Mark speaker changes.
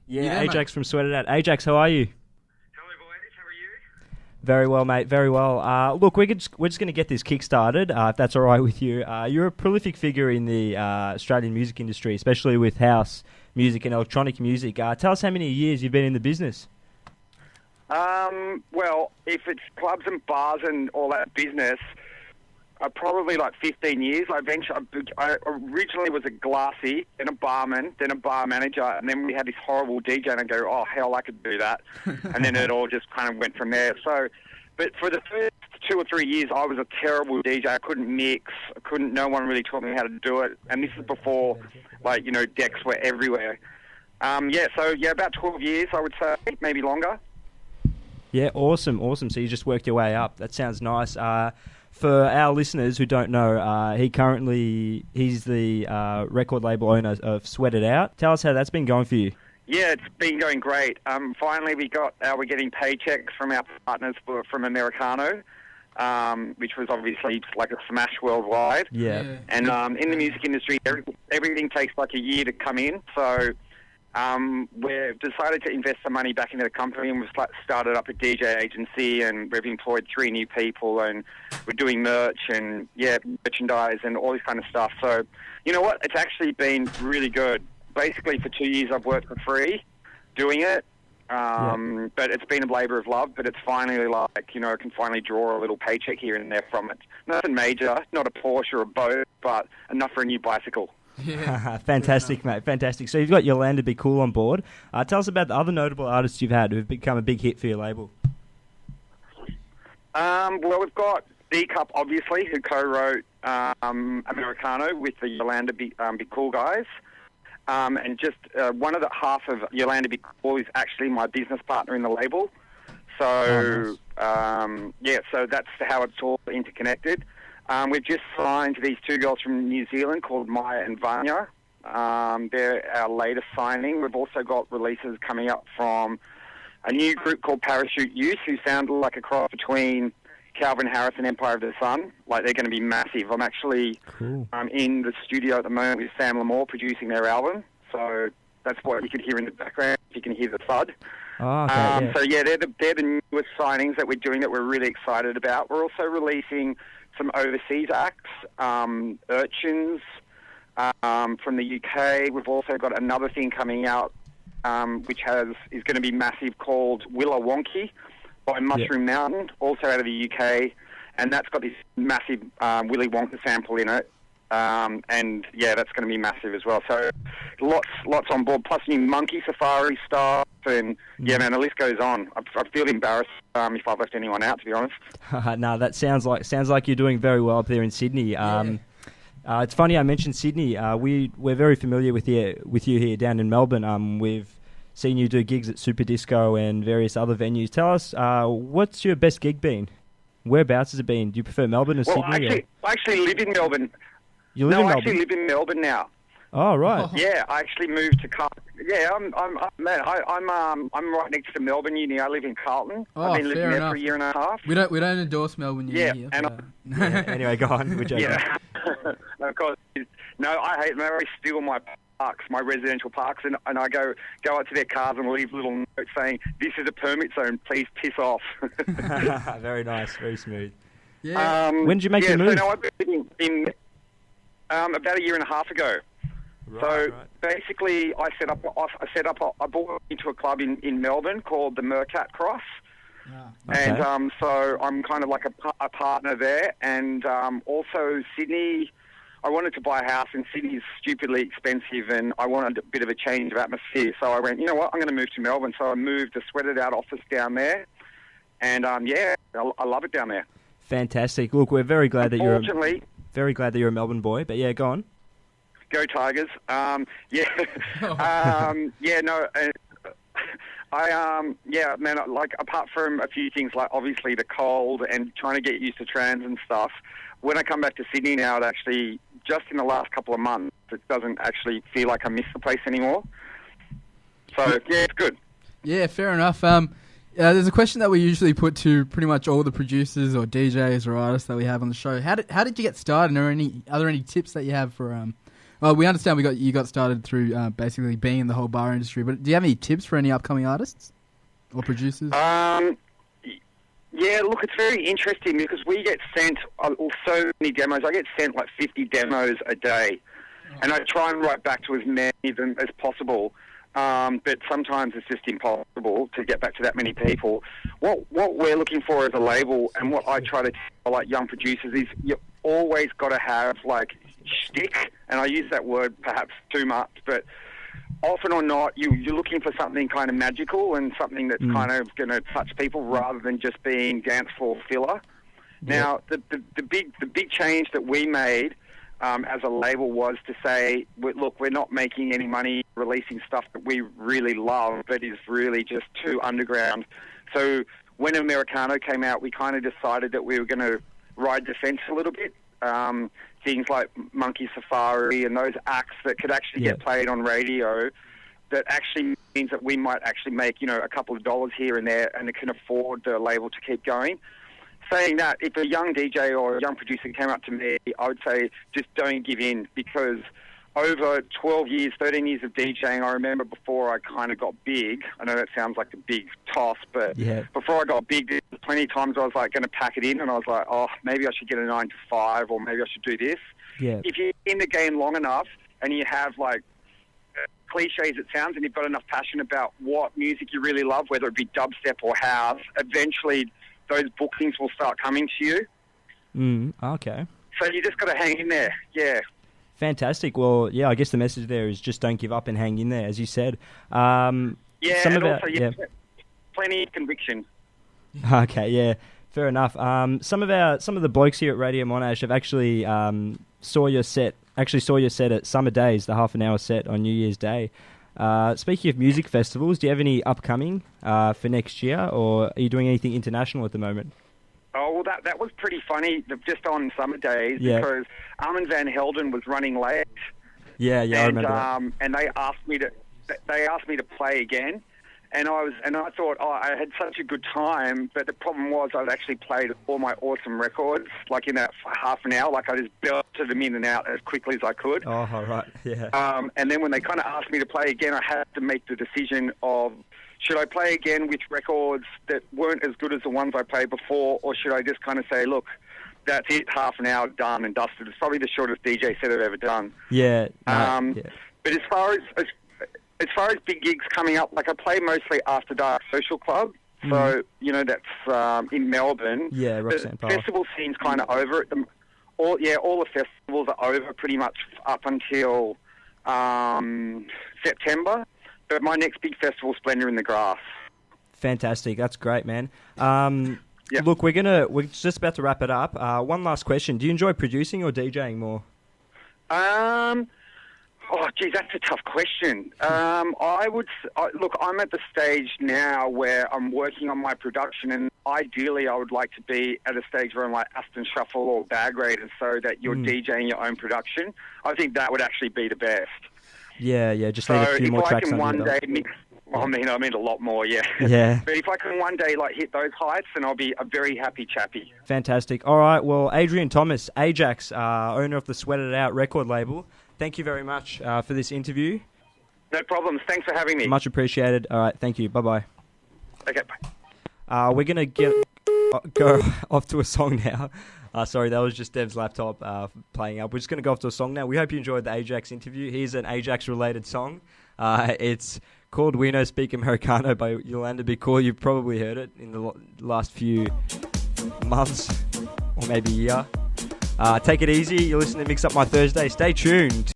Speaker 1: Yeah,
Speaker 2: You there,
Speaker 1: Ajax from Sweat It Out. Ajax, how are you?
Speaker 3: Hello, boys. How are you?
Speaker 1: Very well, mate. Very well. Look, we're just going to get this kick-started, if that's all right with you. You're a prolific figure in the Australian music industry, especially with house music and electronic music. Tell us how many years you've been in the business.
Speaker 3: Well, if it's clubs and bars and all that business, probably like 15 years. I originally was a glassy, then a barman, then a bar manager, and then we had this horrible DJ, and I go, oh, hell, I could do that. And then it all just kind of went from there. So, but for the first 2 or 3 years, I was a terrible DJ. I couldn't mix. No one really taught me how to do it. And this is before, decks were everywhere. About 12 years, I would say, maybe longer.
Speaker 1: Yeah, awesome. So you just worked your way up. That sounds nice. For our listeners who don't know, he's the record label owner of Sweat It Out. Tell us how that's been going for you.
Speaker 3: Yeah, it's been going great. Finally, we're getting paychecks from our partners from Americano, which was obviously like a smash worldwide.
Speaker 1: Yeah.
Speaker 3: And in the music industry, everything takes like a year to come in. So we've decided to invest some money back into the company, and we've started up a DJ agency, and we've employed 3 new people, and we're doing merch and merchandise and all this kind of stuff. So, you know what? It's actually been really good. Basically, for 2 years, I've worked for free doing it, but it's been a labour of love. But it's finally I can finally draw a little paycheck here and there from it. Nothing major, not a Porsche or a boat, but enough for a new bicycle.
Speaker 1: Yeah. Fantastic, mate. Fantastic. So you've got Yolanda Be Cool on board. Tell us about the other notable artists you've had who've become a big hit for your label.
Speaker 3: Well, we've got D-Cup, obviously, who co-wrote Americano with the Yolanda Be Cool guys. And just one of the half of Yolanda Be Cool is actually my business partner in the label. So, so that's how it's all interconnected. We've just signed these 2 girls from New Zealand called Maya and Vanya. They're our latest signing. We've also got releases coming up from a new group called Parachute Youth, who sound like a cross between Calvin Harris and Empire of the Sun. Like, they're going to be massive. I'm actually in the studio at the moment with Sam Lamore producing their album. So that's what you could hear in the background. You can hear the thud.
Speaker 1: Oh, okay,
Speaker 3: So they're the newest signings that we're doing that we're really excited about. We're also releasing some overseas acts, Urchins from the UK. We've also got another thing coming out which is going to be massive, called Willa Wonky by Mushroom Mountain, also out of the UK, and that's got this massive Willy Wonka sample in it. That's going to be massive as well. So lots on board, plus new Monkey Safari stuff, and man, the list goes on. I feel embarrassed if I've left anyone out, to be honest.
Speaker 1: No, that sounds like you're doing very well up there in Sydney. It's funny I mentioned Sydney. We're very familiar with you here down in Melbourne. We've seen you do gigs at Super Disco and various other venues. Tell us, what's your best gig been? Whereabouts has it been? Do you prefer Melbourne or Sydney?
Speaker 3: I actually live in Melbourne.
Speaker 1: You live in Melbourne?
Speaker 3: I actually live in Melbourne now.
Speaker 1: Oh, right.
Speaker 3: Yeah, I actually moved to Carlton. Yeah, I'm right next to Melbourne Uni. I live in Carlton.
Speaker 2: Oh,
Speaker 3: I've been living there
Speaker 2: enough.
Speaker 3: for a year and a half.
Speaker 2: We don't endorse Melbourne Uni here.
Speaker 1: Anyway, go on. We're joking.
Speaker 3: Yeah, of course. No, I hate them. They always steal my parks, my residential parks, and I go out to their cars and leave little notes saying, "This is a permit zone. Please piss off."
Speaker 1: Very nice. Very smooth.
Speaker 2: Yeah.
Speaker 1: When did you make the move?
Speaker 3: So no, I've been living in about a year and a half ago. Right. Basically, I bought into a club in Melbourne called the Mercat Cross.
Speaker 1: Okay.
Speaker 3: And so I'm kind of like a partner there. And also Sydney, I wanted to buy a house, and Sydney's stupidly expensive, and I wanted a bit of a change of atmosphere. So I went, you know what, I'm going to move to Melbourne. So I moved the Sweat It Out office down there. And I love it down there.
Speaker 1: Fantastic. Look, we're very glad that you're a Melbourne boy. But yeah, go on.
Speaker 3: Go Tigers. Man, like, apart from a few things, like obviously the cold and trying to get used to trams and stuff, when I come back to Sydney now, it actually, just in the last couple of months, it doesn't actually feel like I miss the place anymore. So, yeah, it's good.
Speaker 2: Yeah, fair enough. There's a question that we usually put to pretty much all the producers or DJs or artists that we have on the show. How did you get started? Are there any tips that you have for Well, we understand you got started through basically being in the whole bar industry, but do you have any tips for any upcoming artists or producers?
Speaker 3: Yeah, look, it's very interesting because we get sent so many demos. I get sent like 50 demos a day, and I try and write back to as many of them as possible. But sometimes it's just impossible to get back to that many people. What we're looking for as a label, and what I try to tell like young producers, is you always got to have like shtick, and I use that word perhaps too much, but often or not, you're looking for something kind of magical and something that's kind of going to touch people rather than just being dance floor filler. Now, the big change that we made as a label was to say, look, we're not making any money releasing stuff that we really love, but is really just too underground. So when Americano came out, we kind of decided that we were going to ride the fence a little bit. Things like Monkey Safari and those acts that could actually get played on radio, that actually means that we might actually make, a couple of dollars here and there, and it can afford the label to keep going. Saying that, if a young DJ or a young producer came up to me, I would say just don't give in, because over 12 years, 13 years of DJing, I remember before I kind of got big. I know that sounds like a big toss, but before I got big, there was plenty of times I was like going to pack it in, and I was like, oh, maybe I should get a 9 to 5, or maybe I should do this. Yeah. If you're in the game long enough and you have like cliche as it sounds, and you've got enough passion about what music you really love, whether it be dubstep or house, eventually those bookings will start coming to you.
Speaker 1: Okay.
Speaker 3: So you just got to hang in there. Yeah.
Speaker 1: Fantastic. Well, yeah, I guess the message there is just don't give up and hang in there, as you said.
Speaker 3: And plenty of conviction.
Speaker 1: Okay, yeah, fair enough. Some of the blokes here at Radio Monash have actually saw your set at Summer Days, the half an hour set on New Year's Day. Speaking of music festivals, do you have any upcoming for next year, or are you doing anything international at the moment?
Speaker 3: Oh, well, that was pretty funny, just on Summer Days, because Armin van Helden was running late.
Speaker 1: Yeah, I remember that.
Speaker 3: And they asked me to play again, and I thought, I had such a good time, but the problem was I'd actually played all my awesome records, like in that half an hour, like I just belted them in and out as quickly as I could.
Speaker 1: Oh, right, yeah.
Speaker 3: And then when they kind of asked me to play again, I had to make the decision of, should I play again with records that weren't as good as the ones I played before, or should I just kind of say, look, that's it, half an hour, done and dusted. It's probably the shortest DJ set I've ever done.
Speaker 1: Yeah.
Speaker 3: But as far as big gigs coming up, like I play mostly After Dark Social Club, so that's in Melbourne.
Speaker 1: Yeah,
Speaker 3: the festival scene's kind of over at all the festivals are over pretty much up until September. But my next big festival is Splendor in the Grass.
Speaker 1: Fantastic. That's great, man. Look, we're just about to wrap it up. One last question. Do you enjoy producing or DJing more?
Speaker 3: That's a tough question. Look, I'm at the stage now where I'm working on my production, and ideally I would like to be at a stage where I'm like Aston Shuffle or Bag Raiders, so that you're DJing your own production. I think that would actually be the best.
Speaker 1: Yeah, just need a few more tracks on
Speaker 3: one day mix. I mean a lot more, yeah.
Speaker 1: Yeah.
Speaker 3: But if I can one day hit those heights, then I'll be a very happy chappy.
Speaker 1: Fantastic. All right, well, Adrian Thomas, Ajax, owner of the Sweat It Out record label, thank you very much for this interview.
Speaker 3: No problems. Thanks for having me.
Speaker 1: Much appreciated. All right, thank you. Bye-bye.
Speaker 3: Okay, bye.
Speaker 1: We're going to go off to a song now. Sorry, that was just Dev's laptop playing up. We're just going to go off to a song now. We hope you enjoyed the Ajax interview. Here's an Ajax-related song. It's called We No Speak Americano by Yolanda Be Cool. You've probably heard it in the last few months or maybe year. Take it easy. You're listening to Mix Up My Thursday. Stay tuned.